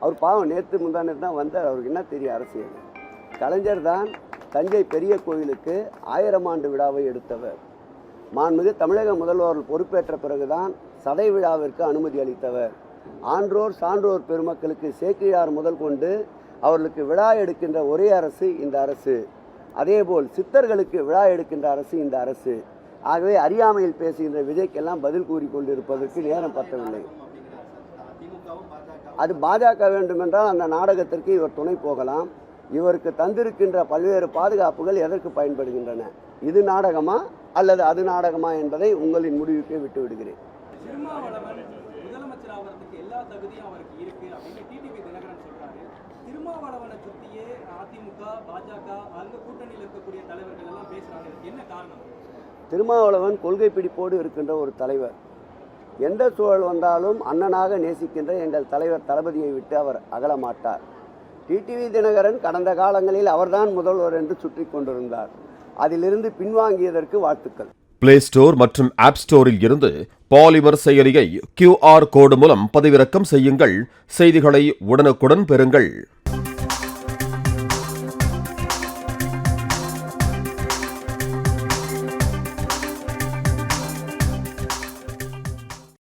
அவர் பாவம் நேற்று முந்தானே தான் வந்தார். அவருக்கு என்ன தெரியும் அரசியல்? கலைஞர் தான் தஞ்சை பெரிய கோயிலுக்கு 1000 ஆண்டு விழாவை எடுத்தவர். மாண்புமிகு தமிழக முதல்வர் பொறுப்பேற்ற பிறகுதான் சதை விழாவிற்கு அனுமதி அளித்தவர். ஆன்றோர் சான்றோர் பெருமக்களுக்கு சேக்கிழார் முதல் கொண்டு அவர்களுக்கு விழா எடுக்கின்ற ஒரே அரசு இந்த அரசு. அதேபோல் சித்தர்களுக்கு விழா எடுக்கின்ற அரசு இந்த அரசு. ஆகவே அறியாமையில் பேசுகின்ற விஜய்க்கெல்லாம் பதில் கூறிக்கொண்டிருப்பதற்கு நேரம் பத்தவில்லை. அது பாஜக வேண்டுமென்றால் அந்த நாடகத்திற்கு இவர் துணை போகலாம். இவருக்கு தந்திருக்கின்ற பல்வேறு பாதுகாப்புகள் எதற்கு பயன்படுகின்றன? இது நாடகமா அல்லது அது நாடகமா என்பதை உங்களின் முடிவுக்கே விட்டு விடுகிறேன். திருமாவளவன் கொள்கை பிடிப்போடு இருக்கின்ற ஒரு தலைவர். எந்த சூழல் வந்தாலும் அண்ணனாக நேசிக்கின்ற எங்கள் தலைவர் தளபதியை விட்டு அவர் அகலமாட்டார். டிடிவி தினகரன் கடந்த காலங்களில் அவர்தான் முதல்வர் என்று சுற்றி கொண்டிருந்தார். அதிலிருந்து பின்வாங்கியதற்கு வாழ்த்துக்கள். பிளே ஸ்டோர் மற்றும் ஆப் ஸ்டோரில் இருந்து பாலிமர் செயலியை QR கோடு மூலம் பதிவிறக்கம் செய்யுங்கள். செய்திகளை உடனுக்குடன் பெறுங்கள்.